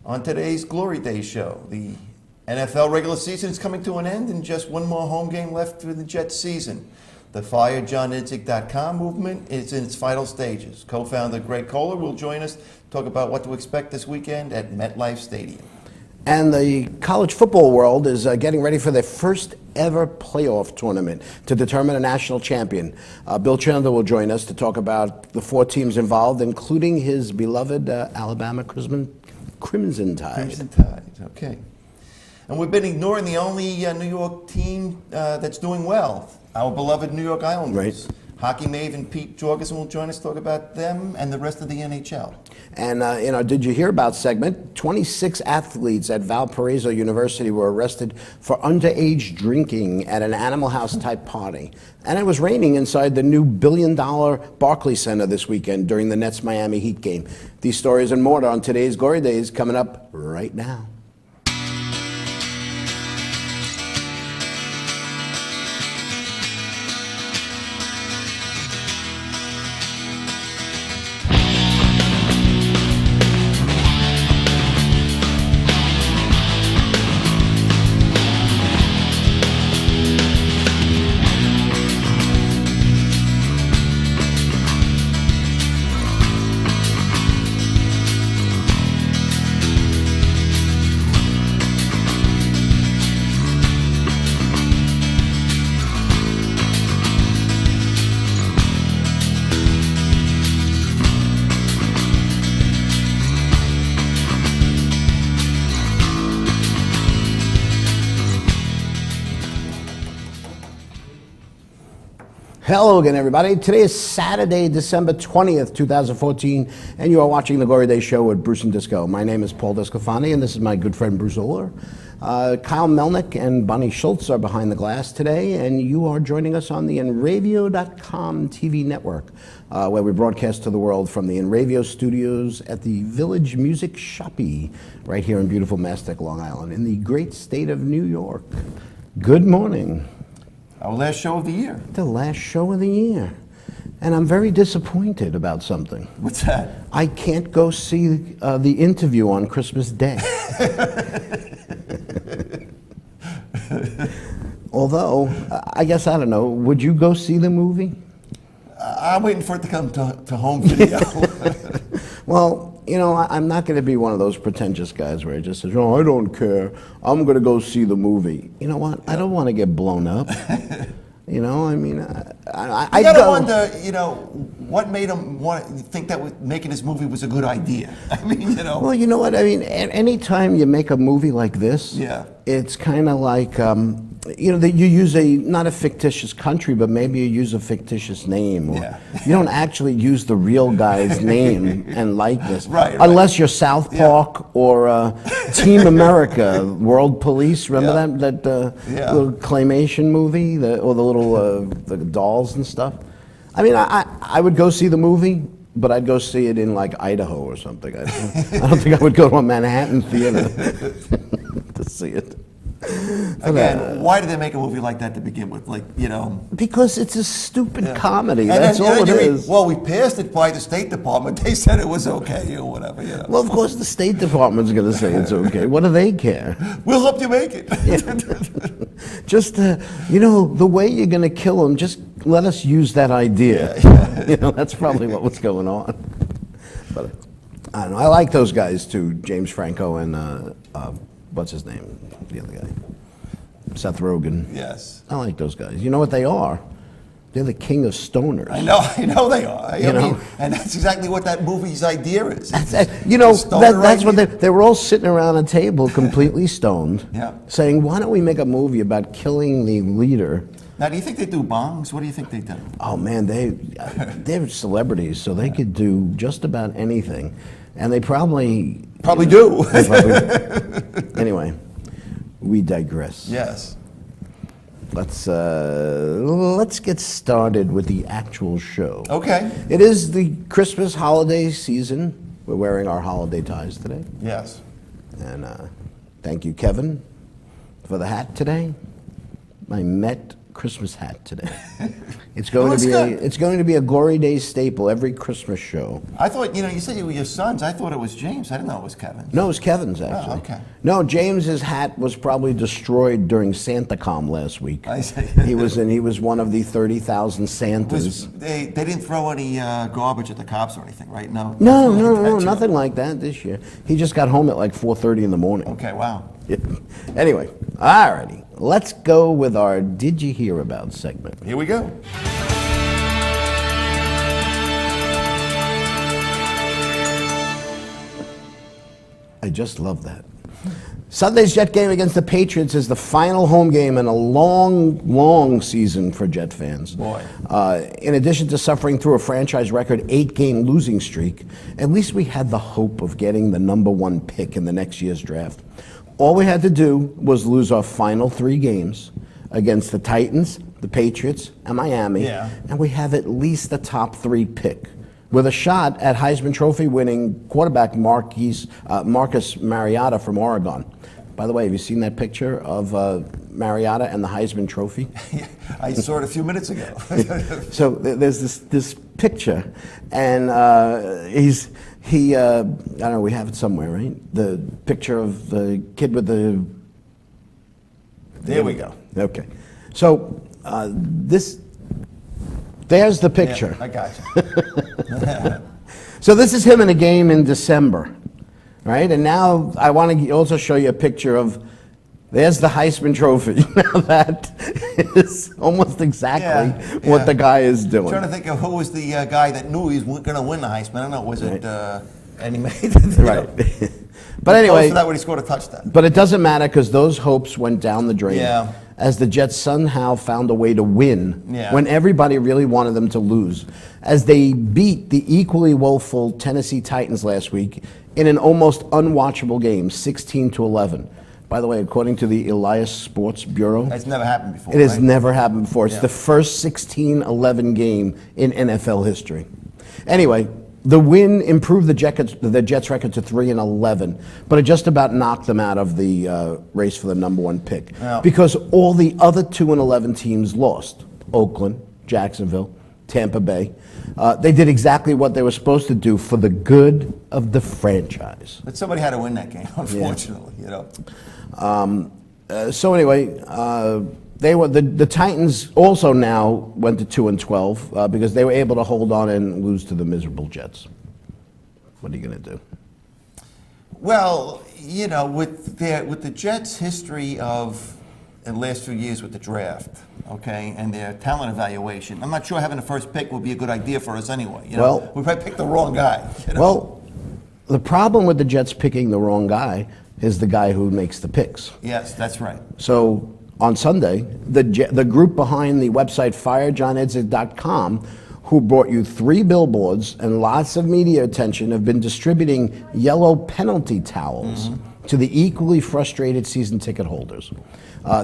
On today's Glory Day show, the NFL regular season is coming to an end and just one more home game left for the Jets season. The FireJohnIdzik.com movement is in its final stages. Co-founder Greg Kohler will join us to talk about what to expect this weekend at MetLife Stadium. And the college football world is getting ready for their first ever playoff tournament to determine a national champion. Bill Chandler will join us to talk about the 4 teams involved, including his beloved Alabama Crimson Tide. Crimson Tide, okay. And we've been ignoring the only New York team that's doing well, our beloved New York Islanders. Right. Hockey maven Pete Jorgensen will join us to talk about them and the rest of the NHL. And in our Did You Hear About segment, 26 athletes at Valparaiso University were arrested for underage drinking at an Animal House type party. And it was raining inside the new $1 billion Barclays Center this weekend during the Nets-Miami Heat game. These stories and more on today's Glory Days coming up right now. Hello again, everybody. Today is Saturday, December 20th, 2014, and you are watching The Glory Day Show with Bruce and Disco. My name is Paul Descalfani, and this is my good friend Bruce Oler. Kyle Melnick and Bonnie Schultz are behind the glass today, and you are joining us on the Enravio.com TV network, where we broadcast to the world from the Enravio studios at the Village Music Shoppy, right here in beautiful Mastic, Long Island, in the great state of New York. Good morning. Our last show of the year. The last show of the year. And I'm very disappointed about something. What's that? I can't go see the interview on Christmas Day. Although, I guess, I don't know, would you go see the movie? I'm waiting for it to come to home video. Well, you know, I'm not going to be one of those pretentious guys where it just says, "Oh, I don't care. I'm going to go see the movie." You know what? I don't want to get blown up. You know, I mean, I gotta wonder, you know, what made him think that making this movie was a good idea. I mean, you know. Well, you know what? I mean, anytime you make a movie like this, yeah, it's kind of like, you know, that you use not a fictitious country, but maybe you use a fictitious name. Or yeah. You don't actually use the real guy's name and likeness. Right. Unless you're South Park or Team America, World Police. Remember that little claymation movie, or the little the dolls and stuff? I mean, I would go see the movie, but I'd go see it in like Idaho or something. I don't think I would go to a Manhattan theater to see it. Again, why did they make a movie like that to begin with? Like, you know, because it's a stupid comedy. That's all it is. Well, we passed it by the State Department. They said it was okay or whatever. You know. Well, of course, the State Department's going to say it's okay. What do they care? We'll help you make it. Just, you know, the way you're going to kill them, just let us use that idea. You know, that's probably what was going on. But I don't know. I like those guys too, James Franco and what's his name, the other guy, Seth Rogen. Yes. I like those guys. You know what they are? They're the king of stoners. I know they are. I mean, and that's exactly what that movie's idea is. You know, that's what they were all sitting around a table completely stoned, saying, why don't we make a movie about killing the leader? Now, do you think they do bongs? What do you think they do? Oh, man, they're celebrities, so they could do just about anything. And they probably do. Anyway, we digress. Yes. Let's get started with the actual show. Okay. It is the Christmas holiday season. We're wearing our holiday ties today. Yes. And thank you, Kevin, for the hat today. My Met Christmas hat today. It's looks good. It's going to be a Glory Days staple every Christmas show. I thought, you said you were your sons. I thought it was James. I didn't know it was Kevin. No, it was Kevin's actually. Oh, okay. No, James's hat was probably destroyed during SantaCom last week. I see. He was one of the 30,000 Santas. They didn't throw any garbage at the cops or anything, right? No. No, nothing like that this year. He just got home at like 4:30 in the morning. Okay, wow. Anyway, alrighty, let's go with our Did You Hear About segment. Here we go. I just love that. Sunday's Jet game against the Patriots is the final home game in a long, long season for Jet fans. Boy. In addition to suffering through a franchise record 8-game losing streak, at least we had the hope of getting the number 1 pick in the next year's draft. All we had to do was lose our final 3 games against the Titans, the Patriots, and Miami, and we have at least the top 3 pick, with a shot at Heisman Trophy winning quarterback Marcus Mariota from Oregon. By the way, have you seen that picture of Mariota and the Heisman Trophy? I saw it a few minutes ago. So there's this picture, and I don't know, we have it somewhere, right? The picture of the kid with the... There we go. Okay. So there's the picture. Yeah, I got you. So this is him in a game in December, right? And now I want to also show you a picture of, there's the Heisman Trophy. Now that is almost exactly what the guy is doing. I'm trying to think of who was the guy that knew he was going to win the Heisman. I don't know, was it... and he made it. Right. But anyway... for that when he scored a touchdown. But it doesn't matter because those hopes went down the drain. Yeah. As the Jets somehow found a way to win when everybody really wanted them to lose. As they beat the equally woeful Tennessee Titans last week in an almost unwatchable game, 16-11. By the way, according to the Elias Sports Bureau, that's never happened before. It has never happened before. It's the first 16-11 game in NFL history. Anyway, the win improved the Jets' record to 3-11, but it just about knocked them out of the race for the number 1 pick because all the other 2-11 teams lost. Oakland, Jacksonville, Tampa Bay. They did exactly what they were supposed to do for the good of the franchise. But somebody had to win that game, unfortunately. So anyway, they were the Titans also now went to 2-12 because they were able to hold on and lose to the miserable Jets. What are you going to do? Well, with the Jets' history of in the last few years with the draft, okay, and their talent evaluation, I'm not sure having the first pick would be a good idea for us anyway. Well, we probably picked the wrong guy. Well, the problem with the Jets picking the wrong guy is the guy who makes the picks. Yes, that's right. So on Sunday, the group behind the website FireJohnEdzik.com, who brought you 3 billboards and lots of media attention, have been distributing yellow penalty towels to the equally frustrated season ticket holders.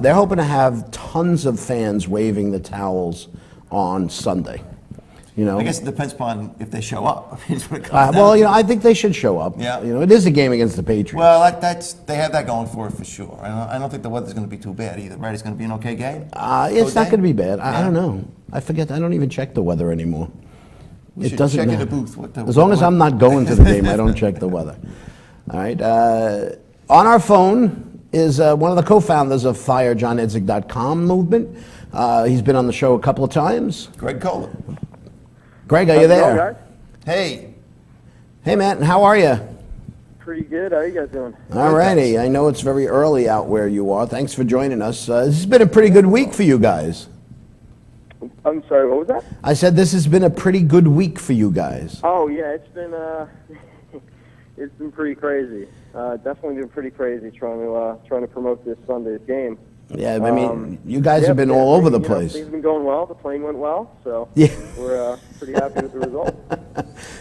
They're hoping to have tons of fans waving the towels on Sunday. I guess it depends upon if they show up. I think they should show up. Yeah. It is a game against the Patriots. Well, they have that going for it for sure. I don't think the weather's going to be too bad either. Right? It's going to be an okay game. It's not going to be bad. I don't know. I forget. I don't even check the weather anymore. It doesn't check matter. In the booth. As long as I'm not going to the game, I don't check the weather. All right. On our phone is one of the co-founders of FireJohnEdzik.com movement. He's been on the show a couple of times. Greg Coleman. Greg, are you there? Guys? Hey. Hey, Matt, how are you? Pretty good. How are you guys doing? All righty. I know it's very early out where you are. Thanks for joining us. This has been a pretty good week for you guys. I'm sorry, what was that? I said this has been a pretty good week for you guys. Oh, yeah, it's been it's been pretty crazy. Definitely been pretty crazy trying to promote this Sunday's game. Yeah, I mean, you guys have been all over the place. Things have been going well. The plane went well, so we're pretty happy with the result.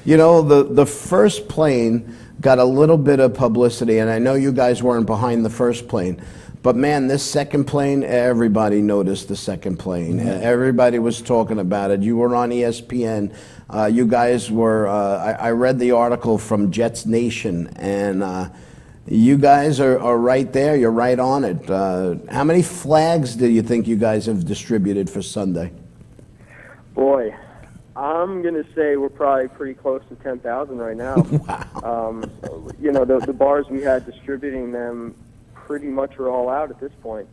The first plane got a little bit of publicity, and I know you guys weren't behind the first plane, but man, this second plane, everybody noticed the second plane. Everybody was talking about it. You were on ESPN. You guys were, I read the article from Jets Nation, and You guys are right there. You're right on it. How many flags do you think you guys have distributed for Sunday? Boy, I'm going to say we're probably pretty close to 10,000 right now. Wow. The bars we had distributing them pretty much are all out at this point.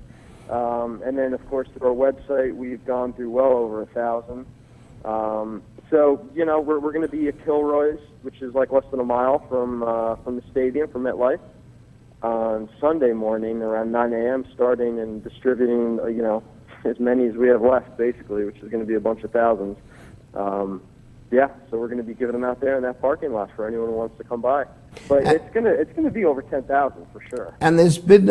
And then, of course, through our website, we've gone through well over 1,000. So, we're going to be at Kilroy's, which is like less than a mile from the stadium, from MetLife, on Sunday morning around 9 a.m., starting and distributing, as many as we have left, basically, which is going to be a bunch of thousands. So we're going to be giving them out there in that parking lot for anyone who wants to come by. But it's gonna be over 10,000 for sure. And there's been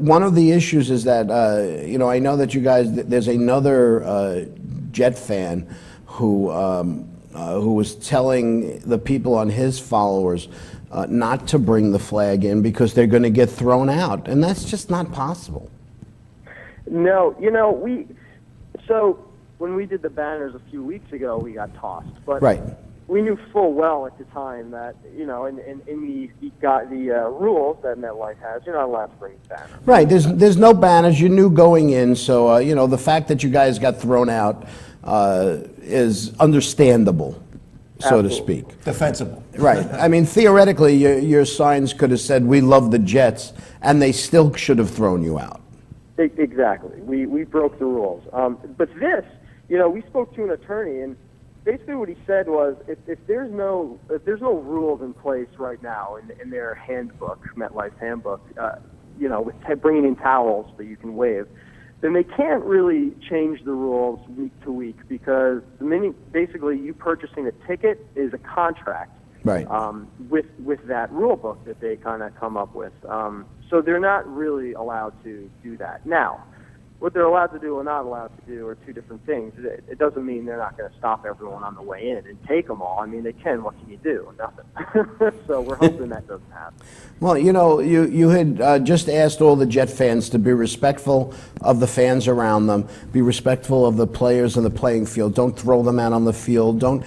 one of the issues is that I know that you guys, there's another Jet fan who was telling the people on his followers not to bring the flag in because they're going to get thrown out, and that's just not possible. No, so when we did the banners a few weeks ago, we got tossed. But Right. we knew full well at the time that, in the rules that MetLife has, you're not allowed to bring banners. Right. There's no banners. You knew going in, so the fact that you guys got thrown out is understandable, so to speak. Defensible. Right. I mean, theoretically, your signs could have said, "We love the Jets," and they still should have thrown you out. Exactly. We broke the rules. But this, we spoke to an attorney, and basically what he said was, if there's no rules in place right now in their handbook, MetLife's handbook, with bringing in towels that you can waive, then they can't really change the rules week to week, because basically you purchasing a ticket is a contract. Right. With that rule book that they kind of come up with. So they're not really allowed to do that. Now, what they're allowed to do or not allowed to do are two different things. It doesn't mean they're not going to stop everyone on the way in and take them all. I mean, they can. What can you do? Nothing. So we're hoping that doesn't happen. Well, you had just asked all the Jet fans to be respectful of the fans around them, be respectful of the players on the playing field. Don't throw them out on the field. Don't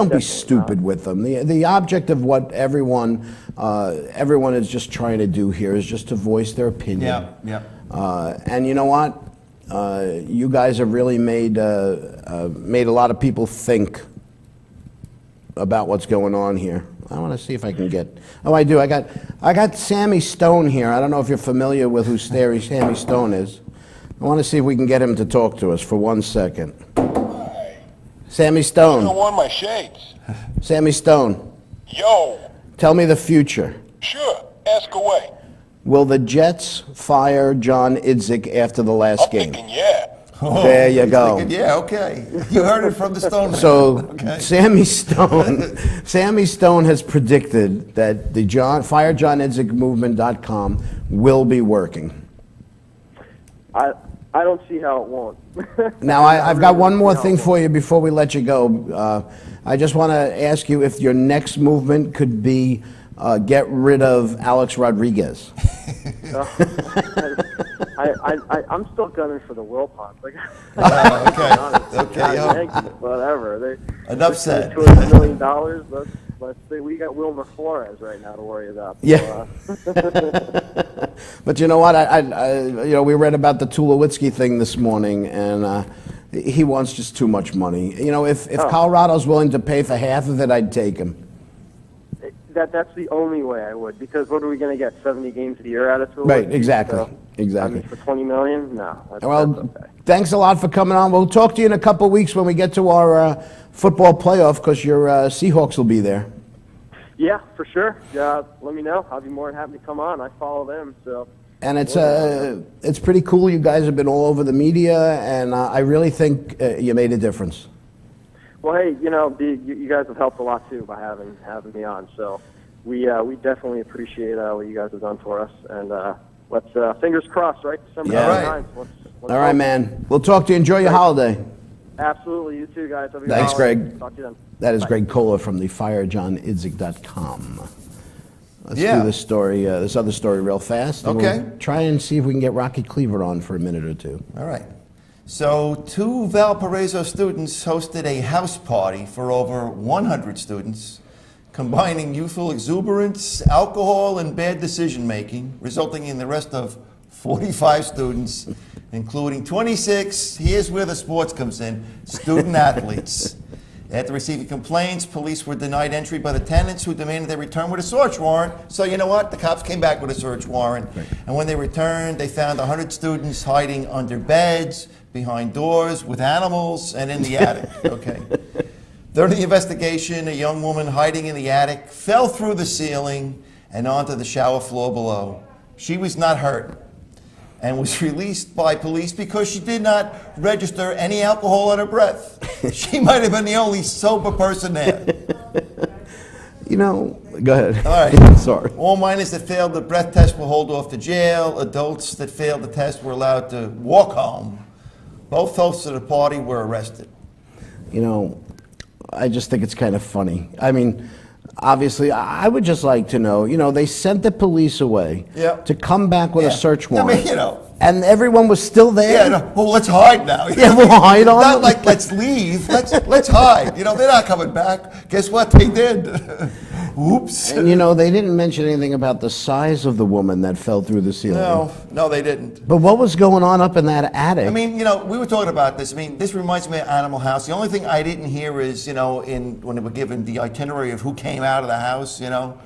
be stupid with them. The object of what everyone is just trying to do here is just to voice their opinion. Yeah. And you know what? You guys have really made a lot of people think about what's going on here. I want to see if I can get. Oh, I do. I got Sammy Stone here. I don't know if you're familiar with who Sammy Stone is. I want to see if we can get him to talk to us for 1 second. Hi. Sammy Stone. I want my shades. Sammy Stone. Yo. Tell me the future. Sure. Ask away. Will the Jets fire John Idzik after the last I'm game? thinking, yeah. There you he's go. thinking, yeah, okay. You heard it from the Stone Man. So Okay. Sammy Stone has predicted that the FireJohnIdzikMovement.com will be working. I don't see how it won't. Now I've got really one more don't see thing how it for you before we let you go. I just want to ask you if your next movement could be get rid of Alex Rodriguez. I'm still gunning for the Wilpons. Like, Okay. Yankees, whatever. Enough said. $200 million. Let's say we got Wilmer Flores right now to worry about. Yeah. But you know what? We read about the Tulowitzki thing this morning, and he wants just too much money. If Colorado's willing to pay for half of it, I'd take him. That's the only way I would, because what are we going to get, 70 games a year out of Tulowitzki? Right, exactly. So, Exactly. I mean, for $20 million? No. That's okay. Thanks a lot for coming on. We'll talk to you in a couple of weeks when we get to our football playoff, because your Seahawks will be there. Yeah, for sure. Let me know. I'll be more than happy to come on. I follow them, so. And it's pretty cool. You guys have been all over the media, and I really think you made a difference. Well, hey, you guys have helped a lot too by having me on. So we definitely appreciate what you guys have done for us, and let's fingers crossed, right? December Yeah. 9th. Let's All right, man. We'll talk to you. Enjoy your holiday. Absolutely, you too, guys. Have a good Thanks, holiday. Greg. Talk to you then. That is Bye. Greg Kohler from the FireJohnIdzik.com. Let's Yeah. do this other story real fast. And Okay. We'll try and see if we can get Rocky Cleaver on for a minute or two. All right. So 2 Valparaiso students hosted a house party for over 100 students combining youthful exuberance, alcohol, and bad decision-making, resulting in the arrest of 45 students, including 26, here's where the sports comes in, student athletes. After receiving complaints, police were denied entry by the tenants who demanded they return with a search warrant. So you know what? The cops came back with a search warrant. Right. And when they returned, they found 100 students hiding under beds, behind doors, with animals, and in the attic. Okay. During the investigation, a young woman hiding in the attic fell through the ceiling and onto the shower floor below. She was not hurt and was released by police because she did not register any alcohol on her breath. She might have been the only sober person there. You know, go ahead. All right. Sorry. All minors that failed the breath test were hauled off to jail. Adults that failed the test were allowed to walk home. Both hosts of the party were arrested. You know, I just think it's kind of funny. I mean, obviously, I would just like to know, you know, they sent the police away to come back with a search warrant. I mean, you know. And everyone was still there? Yeah, no, well, let's hide now. Yeah, we'll hide on Not them. like, let's leave. Let's hide. You know, they're not coming back. Guess what? They did. Oops. And, you know, they didn't mention anything about the size of the woman that fell through the ceiling. No, they didn't. But what was going on up in that attic? I mean, you know, we were talking about this. I mean, this reminds me of Animal House. The only thing I didn't hear is, you know, when they were given the itinerary of who came out of the house, you know,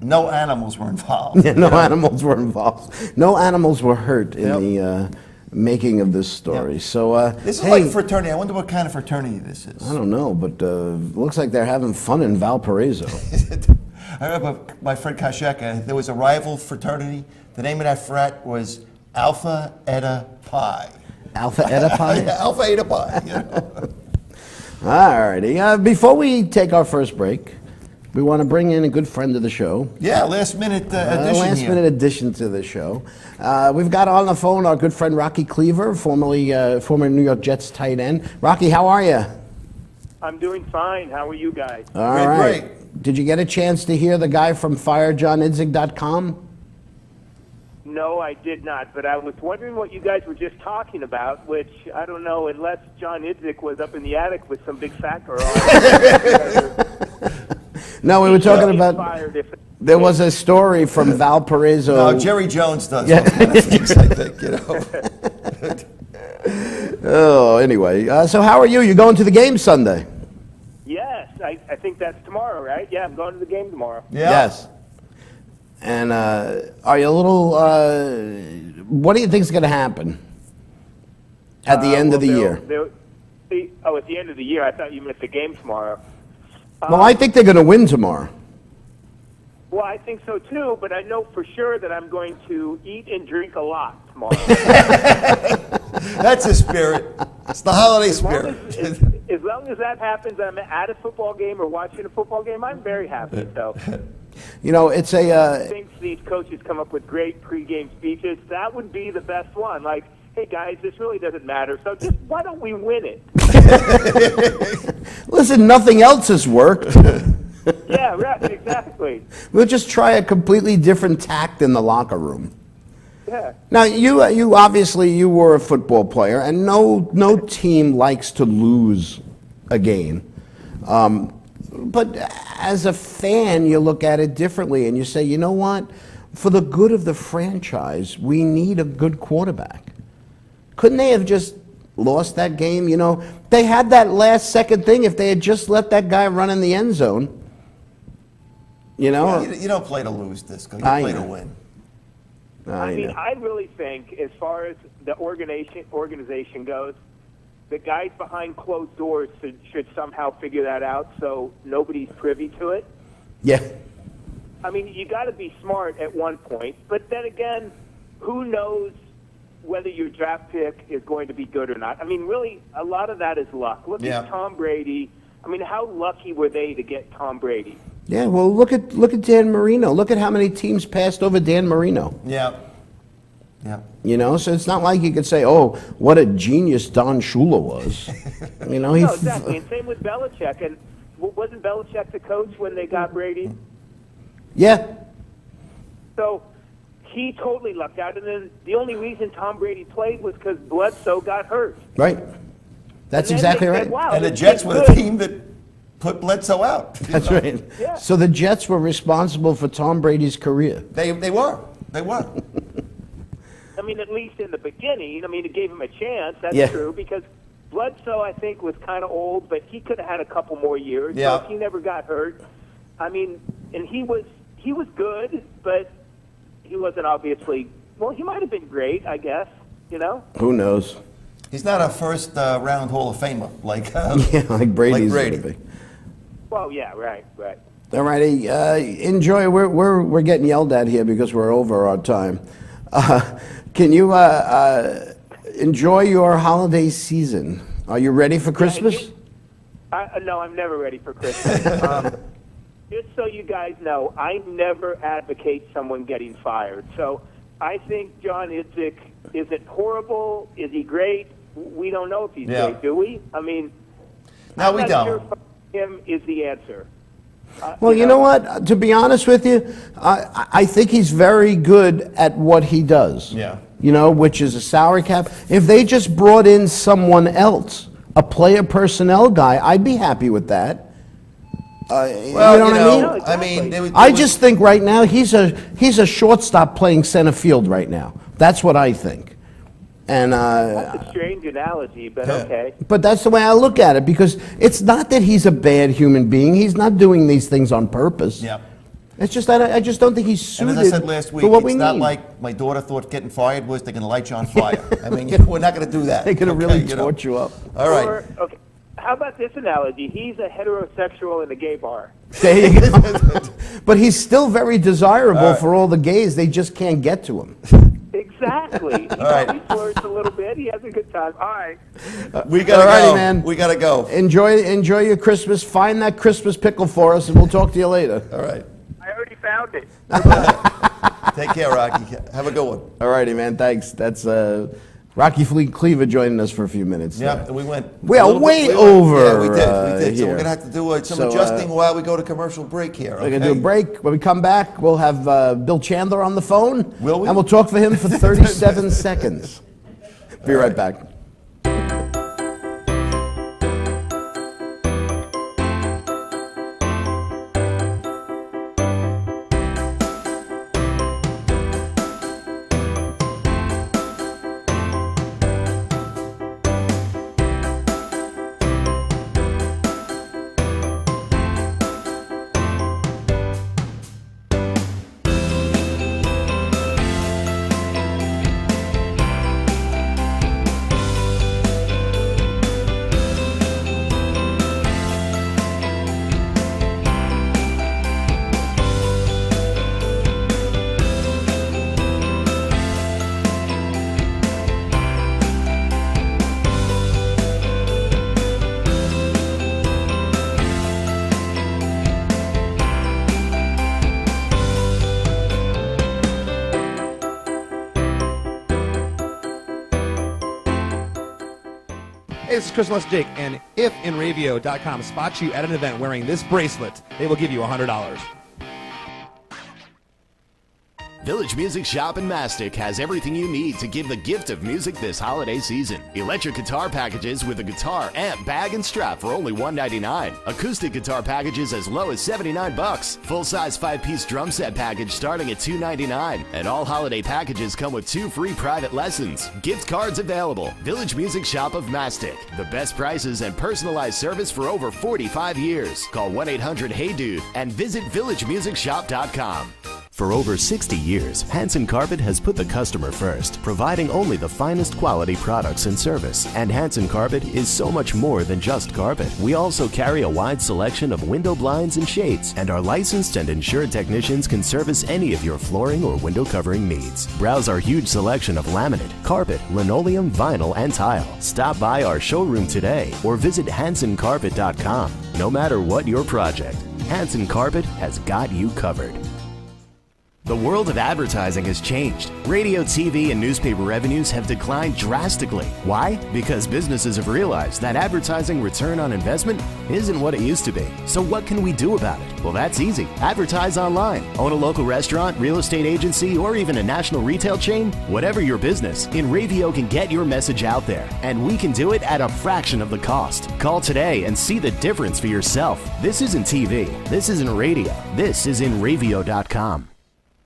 no animals were involved. Yeah, no animals were involved. No animals were hurt in the making of this story. Yep. So this is hey, like fraternity. I wonder what kind of fraternity this is. I don't know, but looks like they're having fun in Valparaiso. I remember my friend Kasheka, there was a rival fraternity. The name of that frat was Alpha Eta Pi. Alpha Eta Pi? Yeah, Alpha Eta Pi. You know? All righty. Before we take our first break, we want to bring in a good friend of the show. Yeah, last minute addition last here. minute addition to the show. We've got on the phone our good friend Rocky Cleaver, former New York Jets tight end. Rocky, how are you? I'm doing fine. How are you guys? All right. Great. Did you get a chance to hear the guy from FireJohnIdzig.com? No, I did not. But I was wondering what you guys were just talking about, which I don't know, unless John Idzik was up in the attic with some big fat girl. No, we were talking about. There was a story from Valparaiso. No, Jerry Jones does those kind of things, I think, you know. Oh, anyway. So how are you? You going to the game Sunday? Yes, I think that's tomorrow, right? Yeah, I'm going to the game tomorrow. Yeah. Yes. And are you a little? What do you think is going to happen at the end of the year? At the end of the year. I thought you meant the game tomorrow. Well, I think they're going to win tomorrow. Well, I think so too, but I know for sure that I'm going to eat and drink a lot tomorrow. That's the spirit. It's the holiday spirit. As long as that happens, I'm at a football game or watching a football game, I'm very happy. So, you know, it's a. I think these coaches come up with great pregame speeches. That would be the best one. Like, hey guys, this really doesn't matter. So just why don't we win it? Listen, nothing else has worked. Yeah, right, exactly. We'll just try a completely different tact in the locker room. Yeah. Now, you obviously you were a football player, and no team likes to lose a game. But as a fan, you look at it differently, and you say, you know what? For the good of the franchise, we need a good quarterback. Couldn't they have just lost that game? You know, they had that last second thing. If they had just let that guy run in the end zone, you know. You don't play to lose, Disco. You I play know. to win. I mean, I really think, as far as the organization goes, the guys behind closed doors should somehow figure that out so nobody's privy to it. Yeah. I mean, you got to be smart at one point, but then again, who knows whether your draft pick is going to be good or not? I mean, really, a lot of that is luck. Look at Tom Brady. I mean, how lucky were they to get Tom Brady? Yeah, well, look at Dan Marino. Look at how many teams passed over Dan Marino. Yeah. Yeah. You know, so it's not like you could say, "Oh, what a genius Don Shula was." You know, No, exactly. And same with Belichick. And wasn't Belichick the coach when they got Brady? Yeah. So he totally lucked out. And then the only reason Tom Brady played was because Bledsoe got hurt. Right. That's And then exactly they right. said, wow, And the this Jets kid's were the good. team that put Bledsoe out. you That's know. right. Yeah. So the Jets were responsible for Tom Brady's career. They were. They were. I mean, at least in the beginning, I mean, it gave him a chance. That's Yeah. true because Bledsoe, I think, was kind of old, but he could have had a couple more years. Yeah. So if he never got hurt, I mean, and he was good, but he wasn't obviously. Well, he might have been great, I guess. You know. Who knows? He's not a first round Hall of Famer like Yeah, like Brady's Like Brady. gonna be. Well, yeah, right. All righty, enjoy. We're getting yelled at here because we're over our time. Can you enjoy your holiday season? Are you ready for Christmas? No, I'm never ready for Christmas. Just so you guys know, I never advocate someone getting fired. So I think John Idzik isn't horrible. Is he great? We don't know if he's Yeah. great, do we? I mean, No, I'm we not don't. sure him is the answer. Well, you know what? To be honest with you, I think he's very good at what he does. Yeah. You know, which is a salary cap. If they just brought in someone else, a player personnel guy, I'd be happy with that. Well, you know what I mean? No, I exactly. mean, I just think right now he's a shortstop playing center field right now. That's what I think. And That's a strange analogy, but okay. but that's the way I look at it because it's not that he's a bad human being. He's not doing these things on purpose. Yeah. It's just that I just don't think he's And suited as I said last week, for what it's we not need. like my daughter thought getting fired was they're going to light you on fire. I mean, we're not going to do that. They're going to okay, really you know? torch you up. All right. Or, okay, how about this analogy? He's a heterosexual in a gay bar. There you go. But he's still very desirable All right. for all the gays. They just can't get to him. Exactly. You know, right. he flirts a little bit. He has a good time. All right. We got to All righty, go. man. We got to go. Enjoy your Christmas. Find that Christmas pickle for us, and we'll talk to you later. All right. I already found it. Take care, Rocky. Have a good one. All righty, man. Thanks. That's Rocky Fleet Cleaver joining us for a few minutes. Yeah, there. and we went. We a are little bit- way we went- over, Yeah, we did. So here. we're going to have to do some So, adjusting while we go to commercial break here. We're going to do a break. When we come back, we'll have Bill Chandler on the phone. Will we? And we'll talk for him for 37 seconds. Be right back. Hey, this is Chris Jake, and if InRavio.com spots you at an event wearing this bracelet, they will give you $100. Village Music Shop in Mastic has everything you need to give the gift of music this holiday season. Electric guitar packages with a guitar, amp, bag, and strap for only $1.99. Acoustic guitar packages as low as $79. Full-size 5-piece drum set package starting at $2.99. And all holiday packages come with 2 free private lessons. Gift cards available. Village Music Shop of Mastic. The best prices and personalized service for over 45 years. Call 1-800-HEY-DUDE and visit villagemusicshop.com. For over 60 years, Hanson Carpet has put the customer first, providing only the finest quality products and service. And Hanson Carpet is so much more than just carpet. We also carry a wide selection of window blinds and shades, and our licensed and insured technicians can service any of your flooring or window covering needs. Browse our huge selection of laminate, carpet, linoleum, vinyl, and tile. Stop by our showroom today or visit HansonCarpet.com. No matter what your project, Hanson Carpet has got you covered. The world of advertising has changed. Radio, TV, and newspaper revenues have declined drastically. Why? Because businesses have realized that advertising return on investment isn't what it used to be. So what can we do about it? Well, that's easy. Advertise online. Own a local restaurant, real estate agency, or even a national retail chain? Whatever your business, InRavio can get your message out there, and we can do it at a fraction of the cost. Call today and see the difference for yourself. This isn't TV. This isn't radio. This is InRavio.com.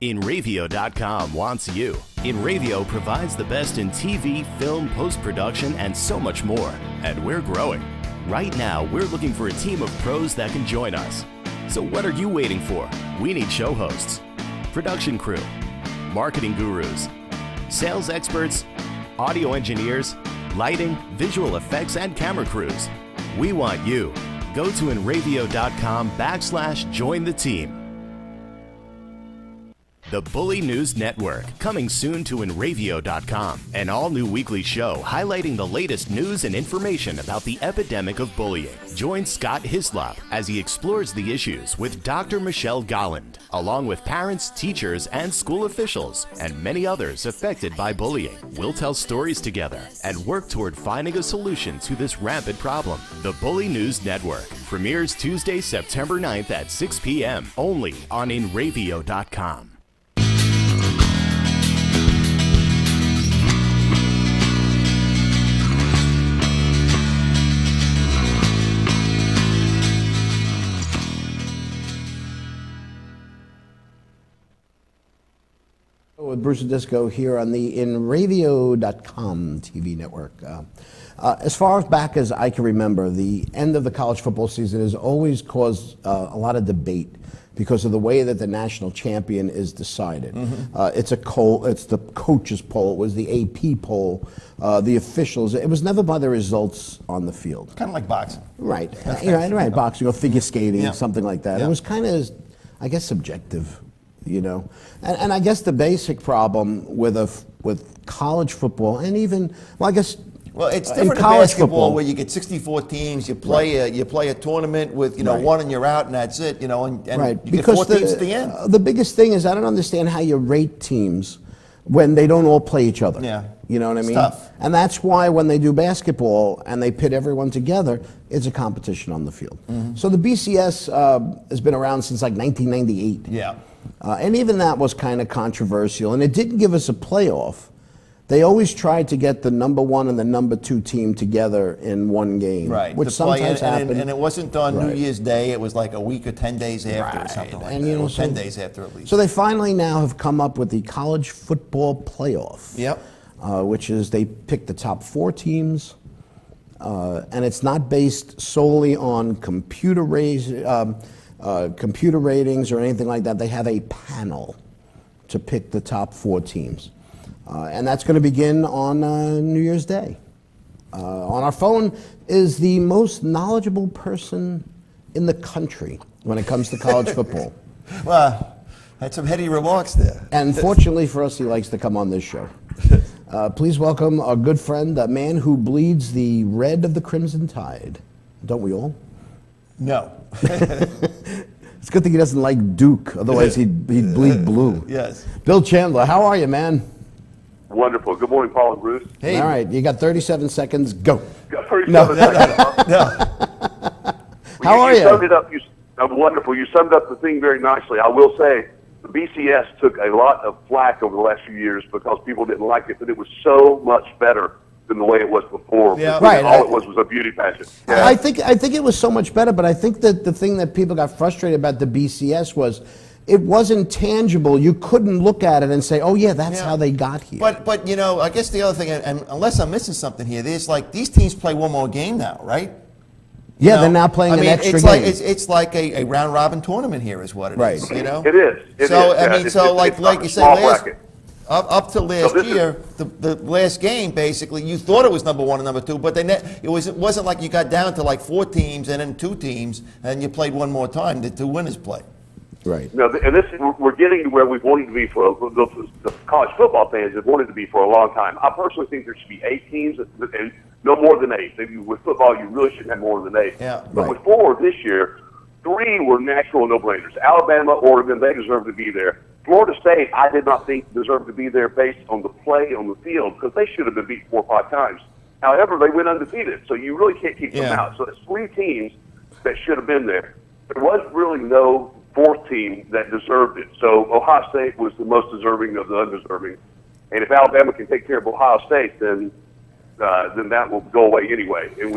InRavio.com wants you. InRavio provides the best in TV, film, post-production, and so much more. And we're growing. Right now, we're looking for a team of pros that can join us. So what are you waiting for? We need show hosts, production crew, marketing gurus, sales experts, audio engineers, lighting, visual effects, and camera crews. We want you. Go to InRavio.com/join the team. The Bully News Network, coming soon to InRavio.com. An all-new weekly show highlighting the latest news and information about the epidemic of bullying. Join Scott Hislop as he explores the issues with Dr. Michelle Golland, along with parents, teachers, and school officials, and many others affected by bullying. We'll tell stories together and work toward finding a solution to this rampant problem. The Bully News Network premieres Tuesday, September 9th at 6 p.m. only on InRavio.com. With Bruce and Disco here on the InRavio.com TV network. As far back as I can remember, the end of the college football season has always caused a lot of debate because of the way that the national champion is decided. It's the coaches poll, it was the AP poll, the officials. It was never by the results on the field. Kind of like boxing. Right, right, boxing or figure skating, something like that. Yeah. It was kind of, I guess, subjective. You know, and I guess the basic problem with college football, and even, well, I guess, well, it's in different in college basketball football, where you get 64 teams. You play a tournament with one and you're out and that's it. And right, you because get 4 teams at the end. The biggest thing is I don't understand how you rate teams when they don't all play each other. Yeah, you know what I mean. Tough. And that's why when they do basketball and they pit everyone together, it's a competition on the field. So the BCS has been around since like 1998. Yeah. And even that was kind of controversial, and it didn't give us a playoff. They always tried to get the number 1 and the number 2 team together in one game, Right. which sometimes happened. And it wasn't on New Right. Year's Day. It was like a week or 10 days after or something like And, that. you know, Or 10 so- days after at least. So they finally now have come up with the college football playoff. Yep. Which is they pick the top 4 teams, and it's not based solely on computer ratings or anything like that. They have a panel to pick the top 4 teams. And that's going to begin on New Year's Day. On our phone is the most knowledgeable person in the country when it comes to college football. Well, had some heady remarks there. And fortunately for us, he likes to come on this show. Please welcome our good friend, a man who bleeds the red of the Crimson Tide. Don't we all? No. It's a good thing he doesn't like Duke, otherwise he'd bleed blue. Yes. Bill Chandler, how are you, man? Wonderful. Good morning, Paul and Bruce. Hey. All right, you got 37 seconds, go. Got 37 seconds, huh? No. How are you? Summed it up. Wonderful. You summed up the thing very nicely. I will say the BCS took a lot of flack over the last few years because people didn't like it, but it was so much better than the way it was before. Yeah. Right. All it was a beauty pageant. Yeah. I think it was so much better, but I think that the thing that people got frustrated about the BCS was it wasn't tangible. You couldn't look at it and say, "Oh yeah, that's how they got here." But I guess the other thing, and unless I'm missing something here, there's like these teams play one more game now, right? yeah, they're now playing an extra it's game. like it's like a round robin tournament here, is what it is. Right. You know. It is. It So is. I Yeah, mean, it's like not you a say, small bracket. up to last this is- year, the last game basically, you thought it was number 1 and number 2, but it wasn't like you got down to like 4 teams and then 2 teams, and you played one more time. The 2 winners play. Right. No, and we're getting to where we've wanted to be for the college football fans have wanted to be for a long time. I personally think there should be 8 teams and no more than 8. With football, you really shouldn't have more than 8. Yeah. But Right. with 4 this year, 3 were natural no-brainers. Alabama, Oregon, they deserve to be there. Florida State, I did not think deserved to be there based on the play on the field because they should have been beat 4 or 5 times. However, they went undefeated, so you really can't keep them out. So it's 3 teams that should have been there. There was really no 4th team that deserved it. So Ohio State was the most deserving of the undeserving. And if Alabama can take care of Ohio State, then that will go away anyway. And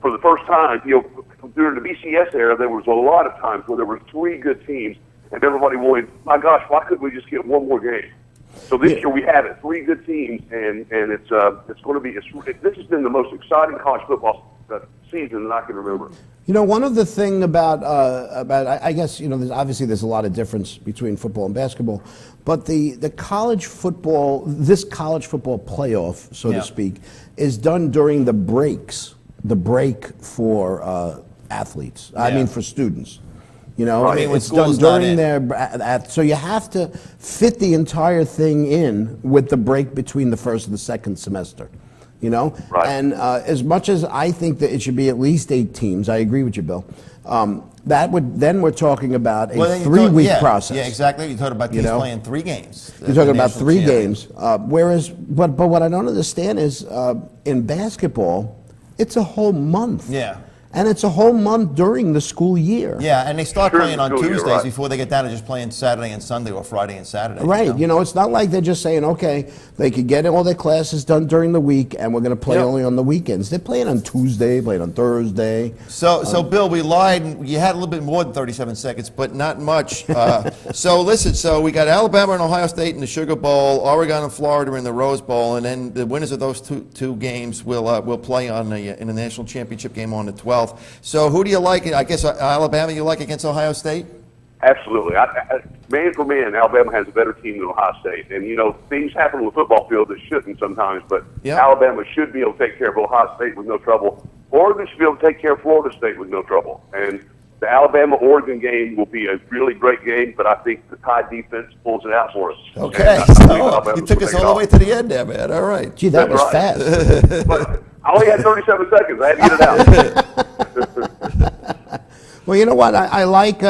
for the first time, during the BCS era, there was a lot of times where there were 3 good teams, and everybody wanted, my gosh, why couldn't we just get one more game? So this year we have it, 3 good teams, and it's going to be. This has been the most exciting college football season that I can remember. One of the thing about I guess there's a lot of difference between football and basketball, but the college football, this college football playoff, so to speak, is done during the breaks, the break for athletes. I mean for students. It's done during so you have to fit the entire thing in with the break between the first and the second semester. Right. And as much as I think that it should be at least 8 teams, I agree with you, Bill. Then we're talking about a 3-week process. Yeah, exactly. You're talking about teams playing 3 games. You're talking about 3 games. But what I don't understand is in basketball, it's a whole month. Yeah. And it's a whole month during the school year. Yeah, and they start playing on Tuesdays right. before they get down to just playing Saturday and Sunday or Friday and Saturday. Right. It's not like they're just saying, okay, they could get all their classes done during the week and we're going to play only on the weekends. They're playing on Tuesday, playing on Thursday. So Bill, we lied. And you had a little bit more than 37 seconds, but not much. So listen, so we got Alabama and Ohio State in the Sugar Bowl, Oregon and Florida in the Rose Bowl, and then the winners of those two games will play in the national championship game on the 12th. So who do you like? I guess Alabama you like against Ohio State? Absolutely. Man for man, Alabama has a better team than Ohio State. And, things happen on the football field that shouldn't sometimes, but Alabama should be able to take care of Ohio State with no trouble. Oregon should be able to take care of Florida State with no trouble. And the Alabama-Oregon game will be a really great game, but I think the Tide defense pulls it out for us. Okay. You took us all the way to the end there, man. All right. Gee, that was fast. But I only had 37 seconds. I had to get it out. Well, you know what? I like.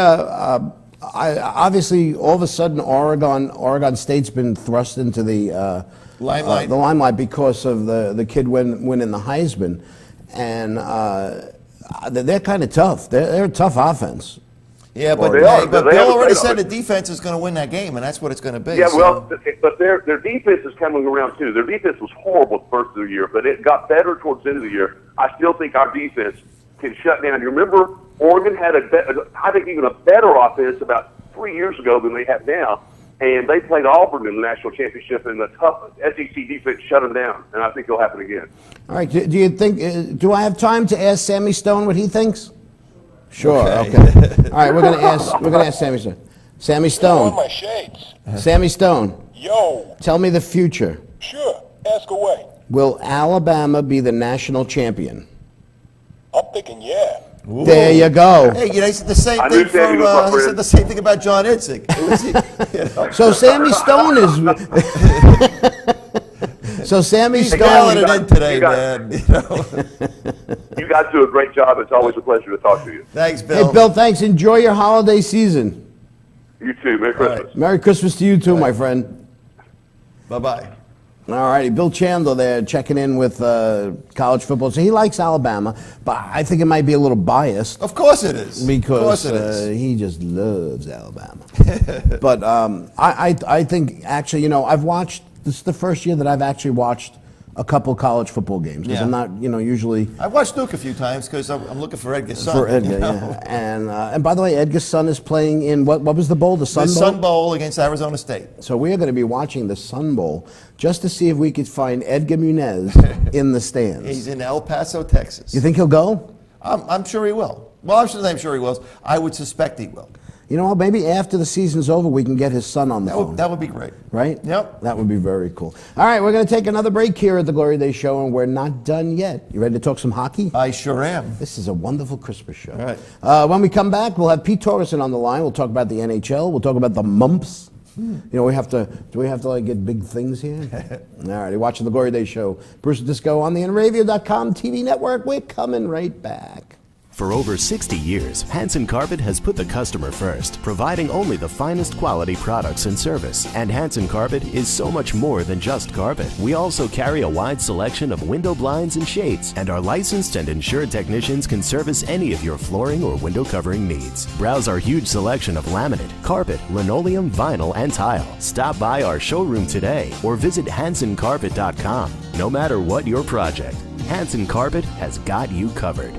Obviously, all of a sudden, Oregon State's been thrust into the limelight because of the kid winning the Heisman, and they're kind of tough. They're a tough offense. Yeah, but Bill already said the defense is going to win that game, and that's what it's going to be. Yeah, but their defense is coming around too. Their defense was horrible at the first of the year, but it got better towards the end of the year. I still think our defense can shut down. You remember, Oregon had I think even a better offense about 3 years ago than they have now, and they played Auburn in the national championship, and the tough SEC defense shut them down, and I think it'll happen again. All right, do you think? Do I have time to ask Sammy Stone what he thinks? Sure. Okay. All right, we're gonna ask Sammy Stone. Sammy Stone. my shades. Sammy Stone. Yo. Tell me the future. Sure. Ask away. Will Alabama be the national champion? I'm thinking, yeah. Ooh. There you go. Hey, he said the same thing he said the same thing about John Itzik. So Sammy Stone is. So Sammy Stone. Dialing it in today, man. You guys do a great job. It's always a pleasure to talk to you. Thanks, Bill. Hey, Bill, thanks. Enjoy your holiday season. You too. Merry Christmas. Right. Merry Christmas to you too, my friend. Bye-bye. All righty, Bill Chandler there checking in with college football. So he likes Alabama, but I think it might be a little biased. Of course it is. Because he just loves Alabama. But I think actually, I've watched. This is the first year that I've actually watched a couple college football games because I'm not, usually. I've watched Duke a few times because I'm looking for Edgar's son. For Edgar, yeah. And by the way, Edgar's son is playing in what was the bowl? The Sun Bowl? The Sun Bowl against Arizona State. So we are going to be watching the Sun Bowl just to see if we could find Edgar Munez in the stands. He's in El Paso, Texas. You think he'll go? I'm sure he will. Well, I'm sure he will. I would suspect he will. You know what? Maybe after the season's over, we can get his son on the phone. That would be great. Right? Yep. That would be very cool. All right, we're going to take another break here at the Glory Day Show, and we're not done yet. You ready to talk some hockey? I sure am. This is a wonderful Christmas show. All right. When we come back, we'll have Pete Torgerson on the line. We'll talk about the NHL. We'll talk about the mumps. Do we have to get big things here? All right, you're watching the Glory Day Show. Bruce Disco on the NRadio.com TV network. We're coming right back. For over 60 years, Hanson Carpet has put the customer first, providing only the finest quality products and service. And Hanson Carpet is so much more than just carpet. We also carry a wide selection of window blinds and shades, and our licensed and insured technicians can service any of your flooring or window covering needs. Browse our huge selection of laminate, carpet, linoleum, vinyl, and tile. Stop by our showroom today or visit HansonCarpet.com. No matter what your project, Hanson Carpet has got you covered.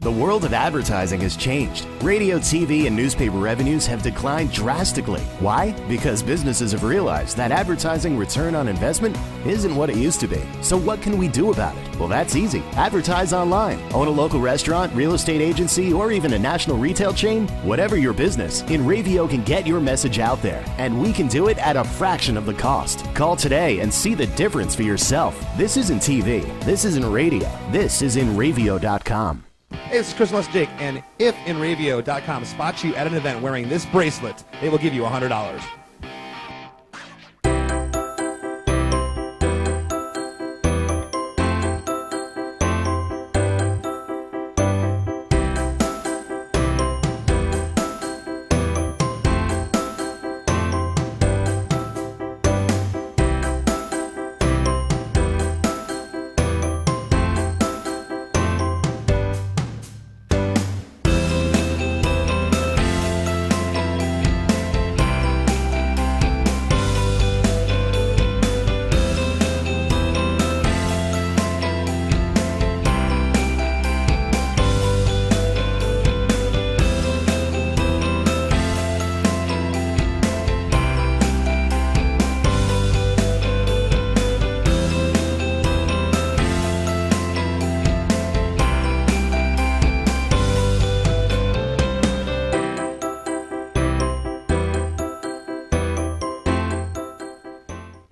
The world of advertising has changed. Radio, TV, and newspaper revenues have declined drastically. Why? Because businesses have realized that advertising return on investment isn't what it used to be. So what can we do about it? Well, that's easy. Advertise online. Own a local restaurant, real estate agency, or even a national retail chain? Whatever your business, InRavio can get your message out there, and we can do it at a fraction of the cost. Call today and see the difference for yourself. This isn't TV. This isn't radio. This is InRavio.com. Hey, this is Christmas Jake, and if InRavio.com spots you at an event wearing this bracelet, they will give you $100.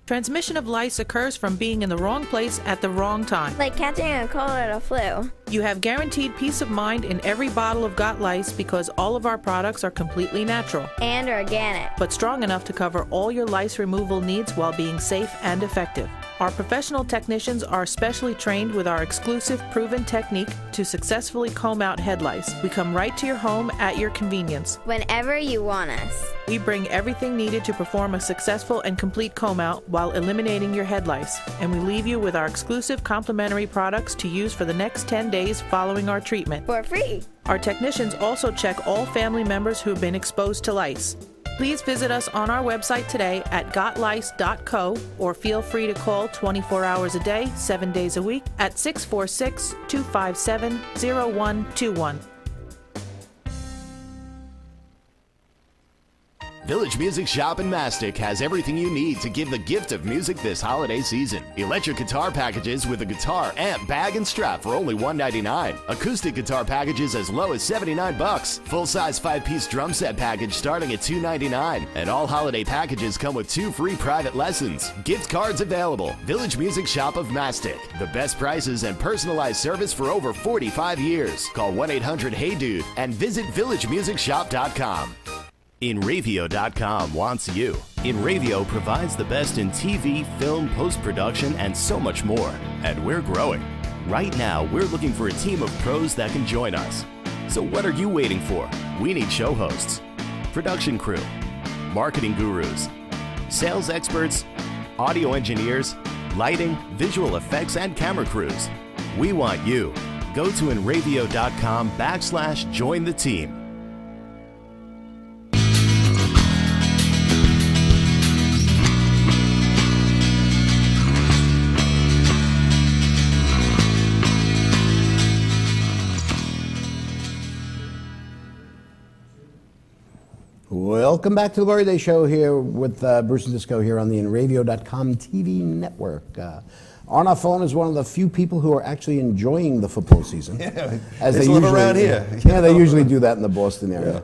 Transmission of lice occurs from being in the wrong place at the wrong time. Like catching a cold or a flu. You have guaranteed peace of mind in every bottle of Got Lice because all of our products are completely natural. And organic. But strong enough to cover all your lice removal needs while being safe and effective. Our professional technicians are specially trained with our exclusive proven technique to successfully comb out head lice. We come right to your home at your convenience. Whenever you want us. We bring everything needed to perform a successful and complete comb out while eliminating your head lice. And we leave you with our exclusive complimentary products to use for the next 10 days following our treatment. For free. Our technicians also check all family members who have been exposed to lice. Please visit us on our website today at gotlice.co or feel free to call 24 hours a day, 7 days a week at 646-257-0121. Village Music Shop in Mastic has everything you need to give the gift of music this holiday season. Electric guitar packages with a guitar, amp, bag, and strap for only $1.99. Acoustic guitar packages as low as $79. Full-size 5-piece drum set package starting at $2.99. And all holiday packages come with 2 free private lessons. Gift cards available. Village Music Shop of Mastic. The best prices and personalized service for over 45 years. Call 1-800-HEY-DUDE and visit villagemusicshop.com. InRavio.com wants you. InRavio provides the best in TV, film, post-production, and so much more. And we're growing. Right now, we're looking for a team of pros that can join us. So what are you waiting for? We need show hosts, production crew, marketing gurus, sales experts, audio engineers, lighting, visual effects, and camera crews. We want you. Go to InRavio.com/join the team. Welcome back to the Glory Day Show here with Bruce and Disco here on the InRavio.com TV network. On our phone is one of the few people who are actually enjoying the football season. Yeah, as they they live usually, around here. Yeah, they usually do that in the Boston area. Yeah.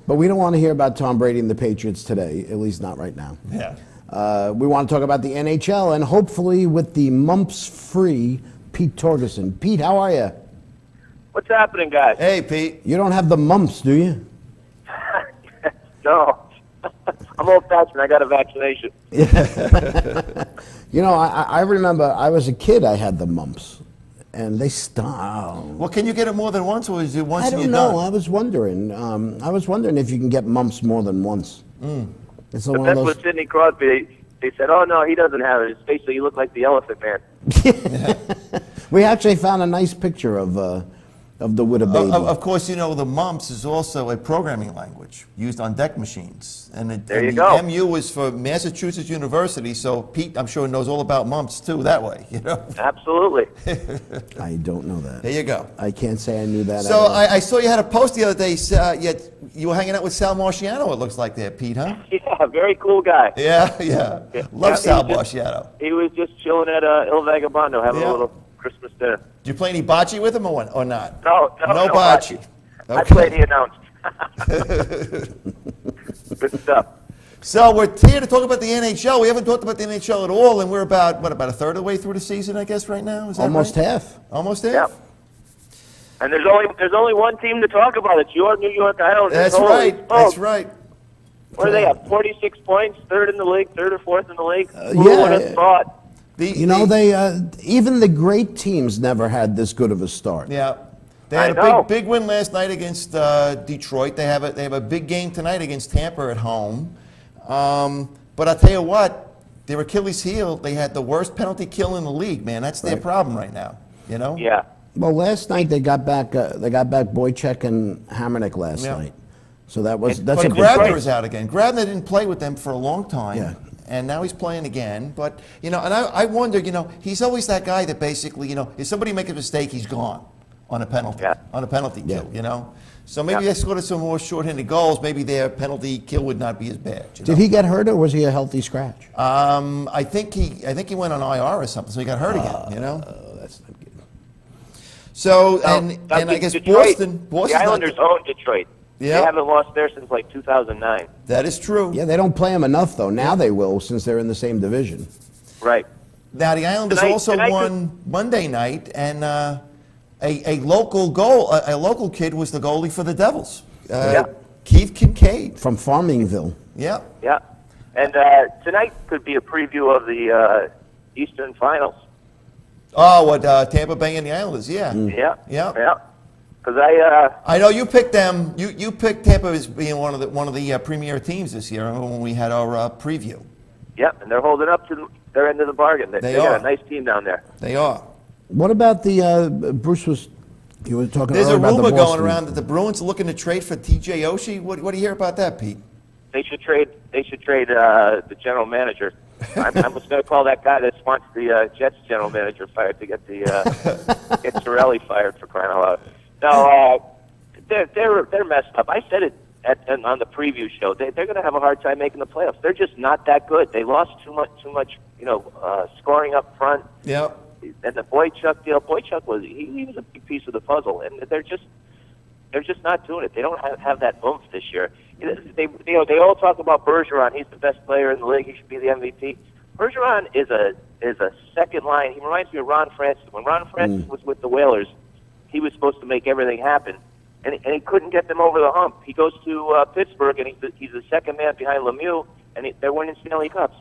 But we don't want to hear about Tom Brady and the Patriots today, at least not right now. Yeah. We want to talk about the NHL and hopefully with the mumps-free Pete Torgerson. Pete, how are you? What's happening, guys? Hey, Pete. You don't have the mumps, do you? No. I'm old-fashioned. I got a vaccination. You know, I remember I was a kid, I had the mumps. and they stopped. Well, can you get it more than once, or is it once I and don't you're know. done? I was wondering. I was wondering if you can get mumps more than once. It's But one that's of what those. Sidney Crosby. They said, "Oh no, he doesn't have it. His face, so you look like the Elephant Man." We actually found a nice picture of the widow baby. Of course, you know, the mumps is also a programming language used on deck machines. And There you the go. MU is for Massachusetts University, so Pete, I'm sure, knows all about mumps, too, that way, you know? Absolutely. I don't know that. There you go. I can't say I knew that. So at all. I saw you had a post the other day. You were hanging out with Sal Marciano, it looks like there, Pete, huh? Yeah, very cool guy. Yeah. Love Yeah, Sal he was just- Marciano. He was just chilling at Il Vagabondo, having Yeah. a little Christmas dinner. Did you play any bocce with him or not? No bocce. I played, he announced. Good stuff. So we're here to talk about the NHL. We haven't talked about the NHL at all, and we're about a third of the way through the season, I guess, right now. Is that Almost right? half. Almost half. Yep. And there's only one team to talk about. It's your New York Islanders. That's Holy right. smokes. That's right. What are they at? 46 points, third in the league, third or fourth in the league. Who yeah. would have thought? They even the great teams never had this good of a start. Yeah. They I had know. a big win last night against Detroit. They have a big game tonight against Tampa at home. But I'll tell you what, their Achilles heel, they had the worst penalty kill in the league, man. That's their problem right now, you know? Yeah. Well, last night they got back Boychuk and Hammernick last Yeah. night, so that's But a big Grabner is out again. Grabner didn't play with them for a long time. Yeah. And now he's playing again. But, you know, and I wonder, you know, he's always that guy that basically, you know, if somebody makes a mistake, he's gone on a penalty, on a penalty kill, you know? So maybe they scored some more shorthanded goals. Maybe their penalty kill would not be as bad. You know? Did he get hurt, or was he a healthy scratch? I think he went on IR or something, so he got hurt again, you know? That's not good. So, Now, and I guess Detroit, Boston's the not Islanders own Detroit. Yeah. They haven't lost there since like 2009. That is true. Yeah, they don't play him enough though. Now they will, since they're in the same division. Right. Now, the Islanders Tonight- also tonight won Monday night, and a local kid was the goalie for the Devils. Keith Kincaid. From Farmingville. Yeah. Yeah. And tonight could be a preview of the Eastern Finals. Oh, what Tampa Bay and the Islanders? Yeah. Yeah. Yeah. Yeah. Because I know you picked them. You picked Tampa as being one of the premier teams this year when we had our preview. Yep, and they're holding up to their end of the bargain. They got are. a nice team down there. They are. What about the Bruce was? You were talking There's a earlier about rumor the going Boston. around that the Bruins are looking to trade for T.J. Oshie. What do you hear about that, Pete? They should trade. The general manager. I'm just going to call that guy that wants the Jets general manager fired to get get Cirelli fired, for crying out loud. No, they're messed up. I said it on the preview show. They're going to have a hard time making the playoffs. They're just not that good. They lost too much. Scoring up front. Yep. And the Boychuk deal. Boychuk was he was a big piece of the puzzle, and they're just not doing it. They don't have that oomph this year. They all talk about Bergeron. He's the best player in the league. He should be the MVP. Bergeron is a second line. He reminds me of Ron Francis. When Ron Francis was with the Whalers, he was supposed to make everything happen, and he couldn't get them over the hump. He goes to Pittsburgh, and he's the second man behind Lemieux, and they're winning Stanley Cups.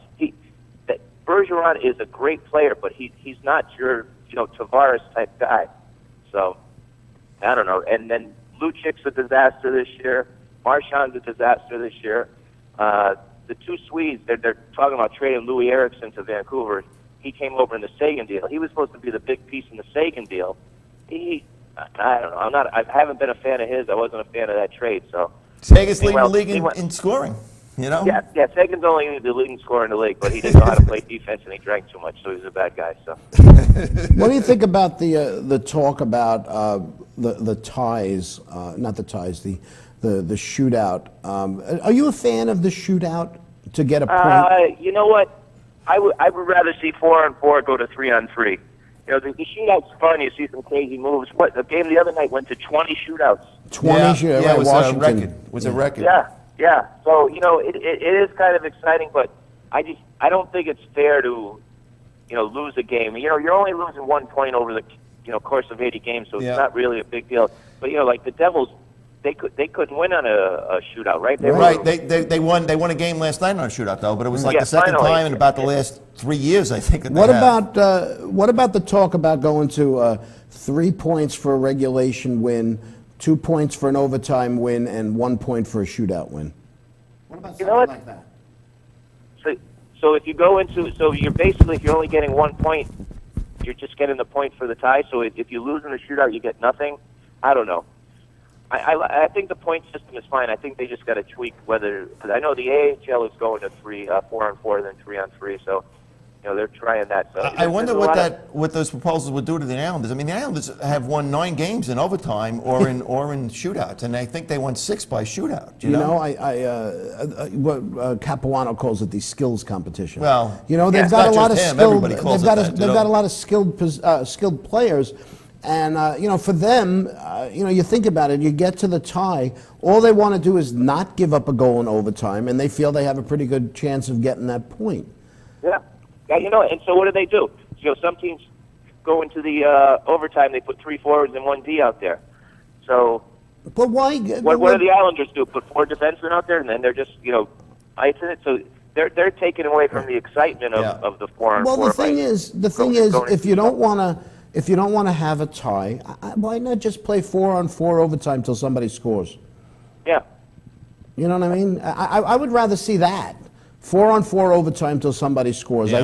Bergeron is a great player, but he's not your Tavares type guy. So I don't know. And then Luchik's a disaster this year. Marchand's a disaster this year. The two Swedes, they're talking about trading Louis Eriksson to Vancouver. He came over in the Sagan deal. He was supposed to be the big piece in the Sagan deal. I don't know. I haven't been a fan of his. I wasn't a fan of that trade. So Sagan's leading the league in scoring. You know? Yeah. Sagan's only the leading scorer in the league, but he didn't know how to play defense and he drank too much, so he was a bad guy. So. What do you think about the talk about the ties? Not the ties. The shootout. Are you a fan of the shootout to get a point? You know what? I would rather see 4-on-4 go to 3-on-3. The shootout's fun. You see some crazy moves. The game the other night went to 20 shootouts. 20 shootouts. Yeah, it was Washington. a record. It was a record. Yeah. So it is kind of exciting, but I don't think it's fair to lose a game. You're only losing 1 point over the course of 80 games, so it's not really a big deal. But like the Devils they couldn't win on a shootout, right? They won a game last night on a shootout though, but it was like the second finally. time in about the last 3 years, I think. What about the talk about going to 3 points for a regulation win, 2 points for an overtime win, and 1 point for a shootout win? What about You know what? like that? So if you go into, so you're basically, if you're only getting 1 point, you're just getting the point for the tie. So if you lose in the shootout, you get nothing. I don't know. I think the point system is fine. I think they just got to tweak whether, because I know the AHL is going to 4-on-4, then 3-on-3. So, they're trying that. So I wonder what those proposals would do to the Islanders. I mean, the Islanders have won 9 games in overtime or in shootouts, and I think they won 6 by shootout. You know, what Capuano calls it the skills competition. Well, they've got a lot of Everybody calls they've got a lot of skilled players. And, for them, you think about it, you get to the tie, all they want to do is not give up a goal in overtime, and they feel they have a pretty good chance of getting that point. Yeah, and so what do? Some teams go into the overtime, they put 3 forwards and 1 D out there. So but why? What do the Islanders do? Put 4 defensemen out there, and then they're just, icing it? So they're taking away from the excitement of the 4-on-4. Well, the thing is, if you don't want to have a tie, why not just play 4-on-4 overtime till somebody scores? Yeah. You know what I mean? I would rather see that 4-on-4 overtime till somebody scores. Yeah.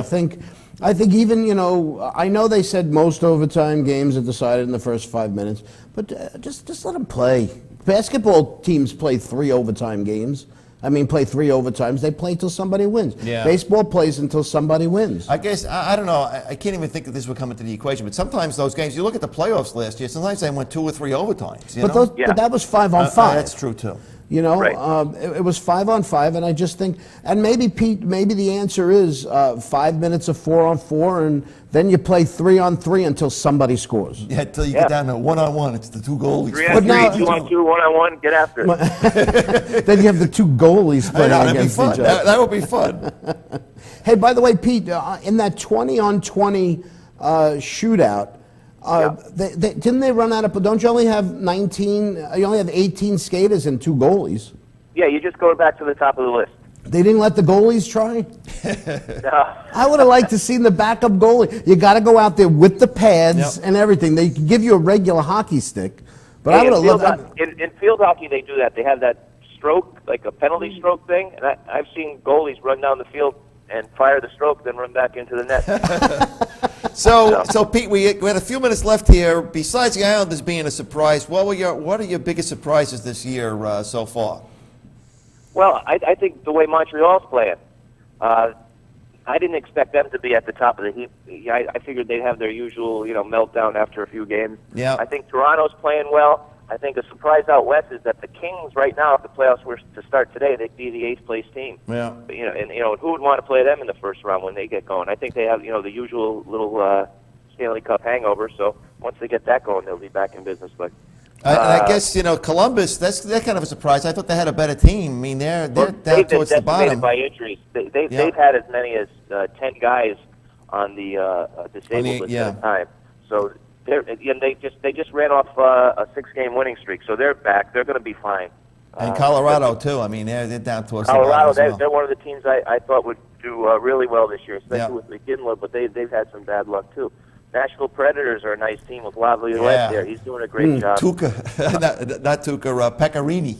I think even I know they said most overtime games are decided in the first 5 minutes, but just let them play. Basketball teams play 3 overtime games. Play 3 overtimes. They play until somebody wins. Yeah. Baseball plays until somebody wins. I guess, I don't know, I can't even think that this would come into the equation, but sometimes those games, you look at the playoffs last year, sometimes they went 2 or 3 overtimes. But that was 5-on-5. That's true, too. Right. It was 5-on-5, and I just think, and maybe, Pete, the answer is 5 minutes of 4-on-4, and then you play 3-on-3 until somebody scores. Yeah, until you get down to 1-on-1, it's the 2 goalies. 3-on-3, 2-on-2, 1-on-1, get after it. Then you have the 2 goalies playing against each other. That would be fun. Hey, by the way, Pete, in that 20-on-20 shootout, didn't they run out of? Don't you only have 19? You only have 18 skaters and 2 goalies. Yeah, you just go back to the top of the list. They didn't let the goalies try? I would have liked to see the backup goalie. You got to go out there with the pads and everything. They can give you a regular hockey stick, but I would have loved. In field hockey, they do that. They have that stroke, like a penalty stroke thing, and I've seen goalies run down the field and fire the stroke, then run back into the net. So Pete, we had a few minutes left here. Besides the Islanders being a surprise, what are your biggest surprises this year so far? Well, I think the way Montreal's playing, I didn't expect them to be at the top of the heap. I figured they'd have their usual, meltdown after a few games. Yeah. I think Toronto's playing well. I think a surprise out west is that the Kings right now, if the playoffs were to start today, they'd be the 8th place team. Yeah. But, who would want to play them in the first round when they get going? I think they have, the usual little Stanley Cup hangover. So once they get that going, they'll be back in business. But I guess Columbus. That's kind of a surprise. I thought they had a better team. I mean, they're down towards the bottom. By injuries. They've had as many as 10 guys on the disabled list at a time. So they just ran off a 6-game winning streak. So they're back. They're going to be fine. And Colorado too. I mean, they're down towards Colorado. the bottom as well. They're one of the teams I thought would do really well this year, especially with McGinley. But they've had some bad luck too. Nashville Predators are a nice team with Lavalette there. He's doing a great job. Tuukka, not Tuukka, Pekarini.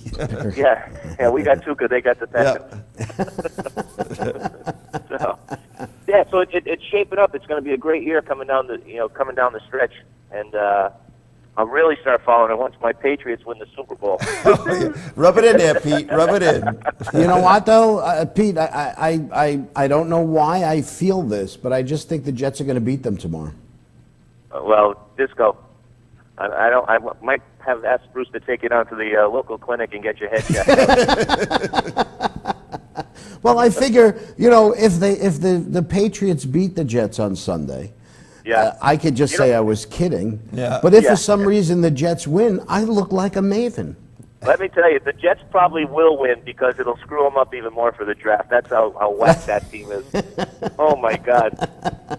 yeah, we got Tuukka. They got the Pekka. So it's shaping up. It's going to be a great year coming down the stretch, and I'll really start following it once my Patriots win the Super Bowl. Rub it in there, Pete. Rub it in. You know what, though, Pete? I don't know why I feel this, but I just think the Jets are going to beat them tomorrow. Well, Disco, I might have asked Bruce to take you down to the local clinic and get your head checked. Well, I figure, if the Patriots beat the Jets on Sunday, I could just say I was kidding. Yeah. But if for some reason the Jets win, I look like a maven. Let me tell you, the Jets probably will win because it'll screw them up even more for the draft. That's how whack that team is. Oh, my God.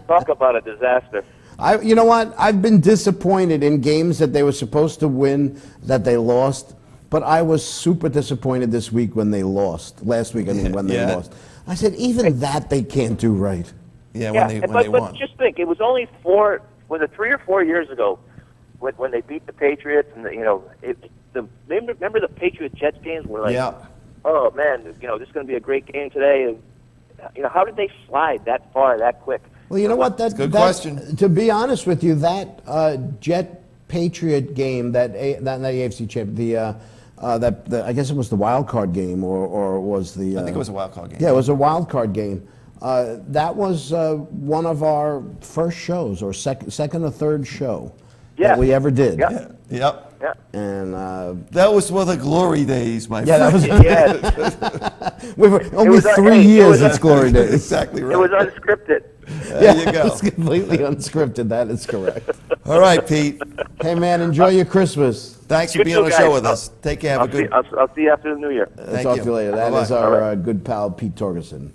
Talk about a disaster. You know what? I've been disappointed in games that they were supposed to win that they lost. But I was super disappointed this week when they lost. Last week, I mean, when they Yeah. lost. I said, even that they can't do right. Yeah, Yeah, when but they won. just think, it was only 3 or 4 years ago when they beat the Patriots, and remember the Patriot Jets games were like, Yeah. oh man, this is going to be a great game today. And, how did they slide that far that quick? Well, you know what? Good question. To be honest with you, that Jet Patriot game, that AFC champ, I guess it was the wild card game, or was the? I think it was a wild card game. Yeah, it was a wild card game. That was one of our first shows, or second or third show that we ever did. Yeah. Yep. Yeah. And That was one of the glory days, my yeah, friend. that was. We were only was 3 it years. was It's glory days. Exactly right. It was unscripted. There you go. It's completely unscripted. That is correct. All right, Pete. Hey, man, enjoy your Christmas. Thanks for You being too, on the show guys. with us. Take care. Have a good. I'll see you after the New Year. Thank Talk you. to you later. That Bye-bye. is our good pal, Pete Torgerson.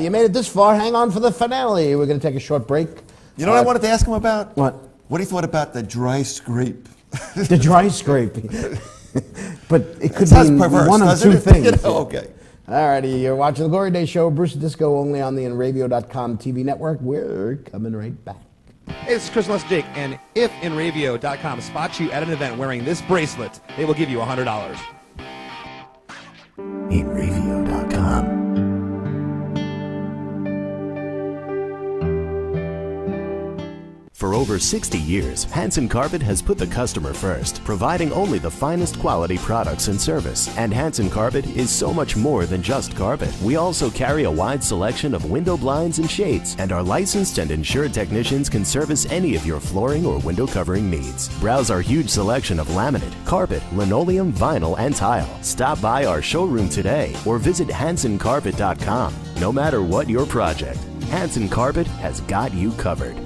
You made it this far. Hang on for the finale. We're going to take a short break. You know what I wanted to ask him about? What? What do you thought about the dry scrape? The dry scraping. But it could Sounds be perverse, one of doesn't two it? things. You know, okay. All righty, you're watching the Glory Day Show, Bruce Disco, only on the InRadio.com TV network. We're coming right back. Hey, this is Chris Let's Jake, and if InRadio.com spots you at an event wearing this bracelet, they will give you $100. InRadio.com. For over 60 years, Hanson Carpet has put the customer first, providing only the finest quality products and service. And Hanson Carpet is so much more than just carpet. We also carry a wide selection of window blinds and shades, and our licensed and insured technicians can service any of your flooring or window covering needs. Browse our huge selection of laminate, carpet, linoleum, vinyl, and tile. Stop by our showroom today or visit HansonCarpet.com. No matter what your project, Hanson Carpet has got you covered.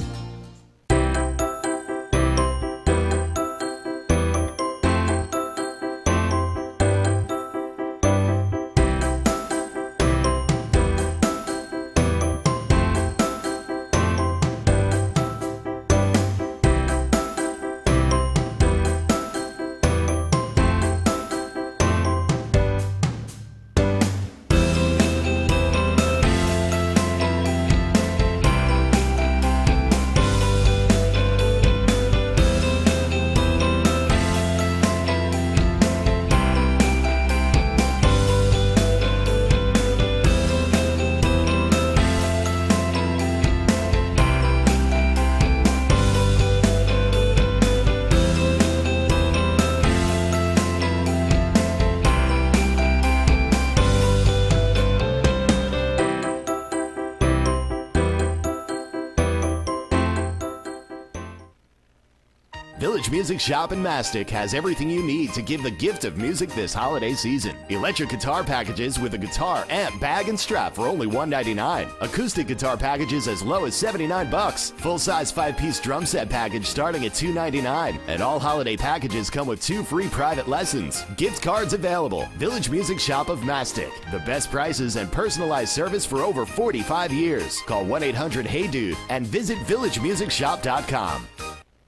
Village Music Shop in Mastic has everything you need to give the gift of music this holiday season. Electric guitar packages with a guitar, amp, bag, and strap for only $1.99. Acoustic guitar packages as low as $79. Full-size 5-piece drum set package starting at $2.99. And all holiday packages come with 2 free private lessons. Gift cards available. Village Music Shop of Mastic. The best prices and personalized service for over 45 years. Call 1-800-HEY-DUDE and visit villagemusicshop.com.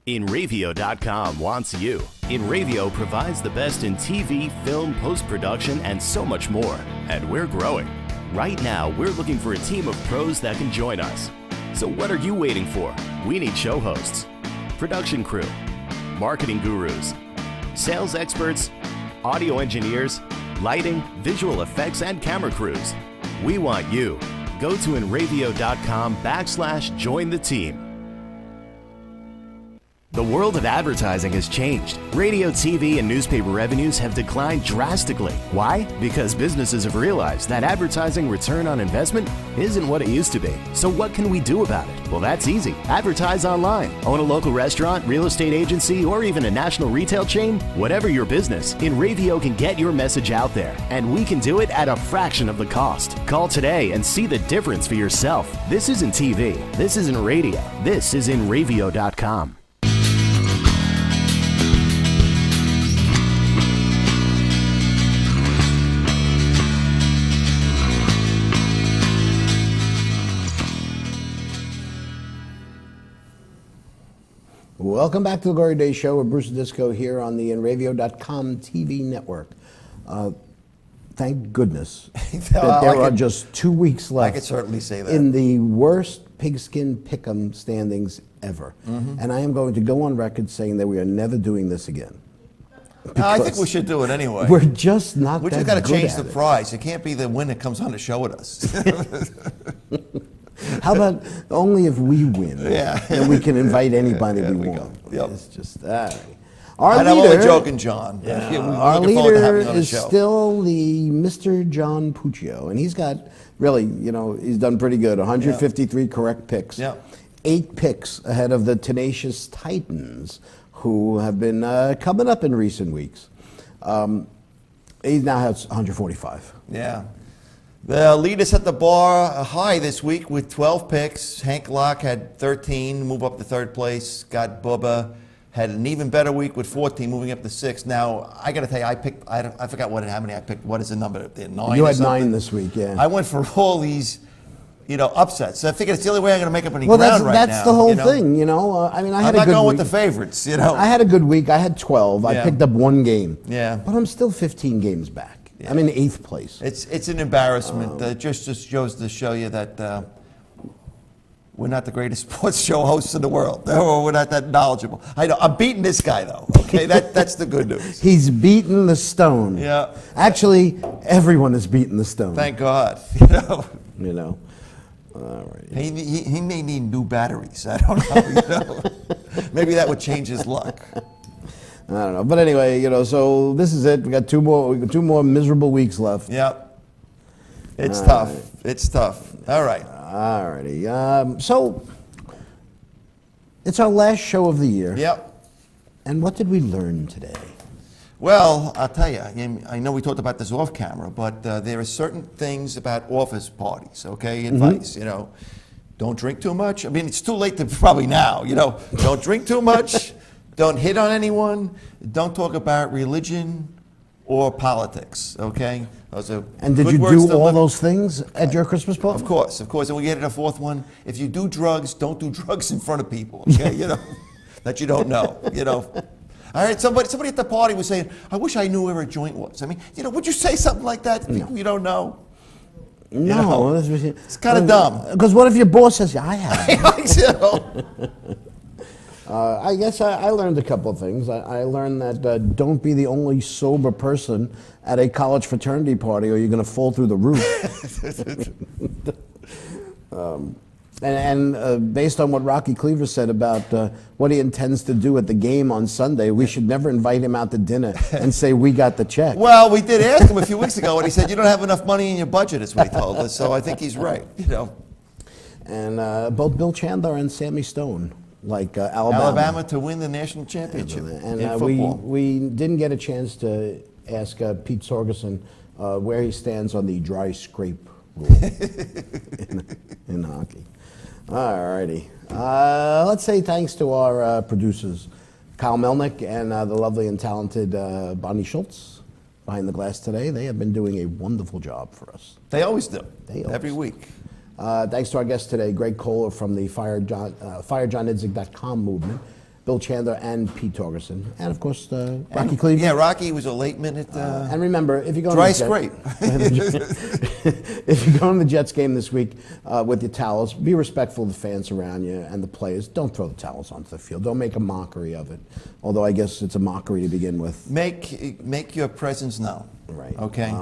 InRavio.com wants you. InRavio provides the best in TV, film, post-production, and so much more. And we're growing. Right now, we're looking for a team of pros that can join us. So what are you waiting for? We need show hosts, production crew, marketing gurus, sales experts, audio engineers, lighting, visual effects, and camera crews. We want you. Go to InRavio.com/join the team. The world of advertising has changed. Radio, TV, and newspaper revenues have declined drastically. Why? Because businesses have realized that advertising return on investment isn't what it used to be. So what can we do about it? Well, that's easy. Advertise online. Own a local restaurant, real estate agency, or even a national retail chain? Whatever your business, InRavio can get your message out there. And we can do it at a fraction of the cost. Call today and see the difference for yourself. This isn't TV. This isn't radio. This is InRavio.com. Welcome back to the Glory Days Show with Bruce and Disco here on the InRadio.com TV network. Thank goodness that there are just 2 weeks left. I could certainly say that. In the worst pigskin pick'em standings ever. And I am going to go on record saying that we are never doing this again. I think we should do it anyway. We're just not We that just got to good change at the it. prize. It can't be the winner comes on the show with us. How about only if we win? Yeah. Then we can invite anybody There we we go. want. Yep. It's just, all right. Our And I'm only leader, joking, John. Yeah, We're our looking forward to leader having you on the is show. still the Mr. John Puccio, and he's got really, he's done pretty good. 153 correct picks. Yep. 8 picks ahead of the tenacious Titans, who have been coming up in recent weeks. He now has 145. Yeah. The leader set the bar high this week with 12 picks. Hank Locke had 13, move up to third place. Scott Bubba had an even better week with 14, moving up to 6. Now, I got to tell you, I forgot how many I picked. What is the number? 9 You or had something? 9 this week, yeah. I went for all these, upsets. So I figured it's the only way I'm going to make up any Well, ground right now. that's the whole thing, I mean, I had I'm a not good going week. with the favorites, I had a good week. I had 12. I Yeah. picked up 1 game. Yeah. But I'm still 15 games back. I'm in 8th place. It's an embarrassment. It just goes to show you that we're not the greatest sports show hosts in the world. Or we're not that knowledgeable. I know. I'm beating this guy, though. Okay, that's the good news. He's beaten the stone. Yeah. Actually, everyone has beaten the stone. Thank God. All right. He may need new batteries. I don't know. Maybe that would change his luck. I don't know. But anyway, so this is it. We got two more miserable weeks left. Yep. It's All tough. right. It's tough. All right. All righty. So it's our last show of the year. Yep. And what did we learn today? Well, I'll tell you, I know we talked about this off camera, but there are certain things about office parties, okay? Advice, don't drink too much. I mean, it's too late to probably now, don't drink too much, don't hit on anyone, don't talk about religion or politics, okay? Those are And did good you words do to all live- those things at your Christmas party? Of course. And we get to the fourth one. If you do drugs, don't do drugs in front of people, okay? That you don't know, All right, somebody at the party was saying, I wish I knew where a joint was. I mean, would you say something like that to people you don't know? No. It's kind of dumb. Because what if your boss says, yeah, I have? I guess I learned a couple of things. I learned that don't be the only sober person at a college fraternity party or you're going to fall through the roof. And based on what Rocky Cleaver said about what he intends to do at the game on Sunday, we should never invite him out to dinner and say, we got the check. Well, we did ask him a few weeks ago, and he said, you don't have enough money in your budget, is what he told us. So I think he's right, And both Bill Chandler and Sammy Stone, like Alabama. Alabama to win the national championship And in football. we didn't get a chance to ask Pete Sorgerson where he stands on the dry scrape rule in hockey. All righty. Let's say thanks to our producers, Kyle Melnick and the lovely and talented Bonnie Schultz behind the glass today. They have been doing a wonderful job for us. They always do, They always every do. week. Thanks to our guest today, Greg Kohler from the FireJohnIdzik.com movement, Bill Chandler and Pete Torgerson, and of course Rocky Cleveland. Yeah, Rocky was a late minute. And remember, if you go dry to the scrape. If you go to the Jets game this week with your towels, be respectful of the fans around you and the players. Don't throw the towels onto the field. Don't make a mockery of it. Although I guess it's a mockery to begin with. Make your presence known. Right. Okay.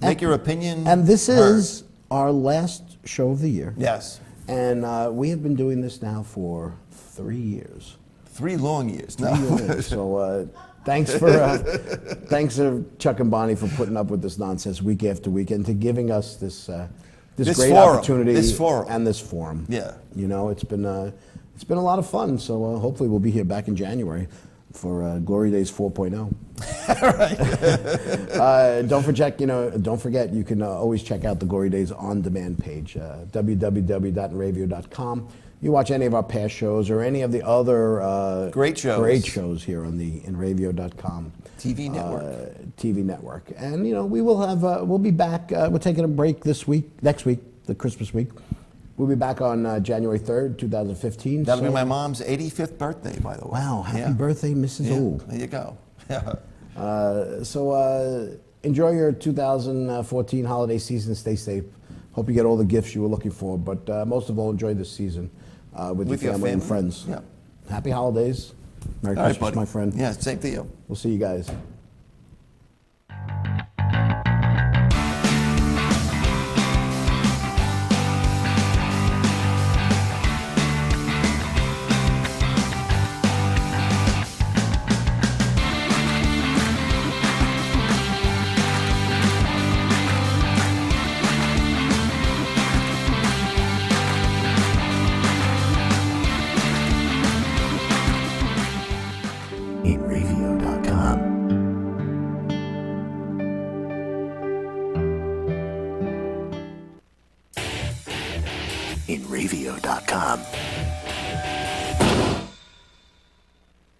Make your opinion. And this heard. is our last show of the year. Yes. And we have been doing this now for 3 years. 3 long years. 3 No. years. So thanks to Chuck and Bonnie for putting up with this nonsense week after week and to giving us this great forum. opportunity This forum. and this forum. Yeah. You know, it's been a lot of fun. So hopefully we'll be here back in January for Glory Days 4.0. Don't forget, you can always check out the Glory Days on demand page, www.radio.com. You watch any of our past shows or any of the other Great shows here on the InRadio.com TV network. And we will have we'll be back. We're taking a break next week, the Christmas week. We'll be back on January 3rd, 2015. That'll be So- my mom's 85th birthday, by the way. Wow, happy Yeah. birthday, Mrs. Yeah, Ool. there you go. So enjoy your 2014 holiday season. Stay safe. Hope you get all the gifts you were looking for, but most of all, enjoy this season with your family and friends. Yeah. Happy holidays. Merry All right, Christmas, buddy. my friend. Yeah, same to you. We'll see you guys. InReview.com. InReview.com.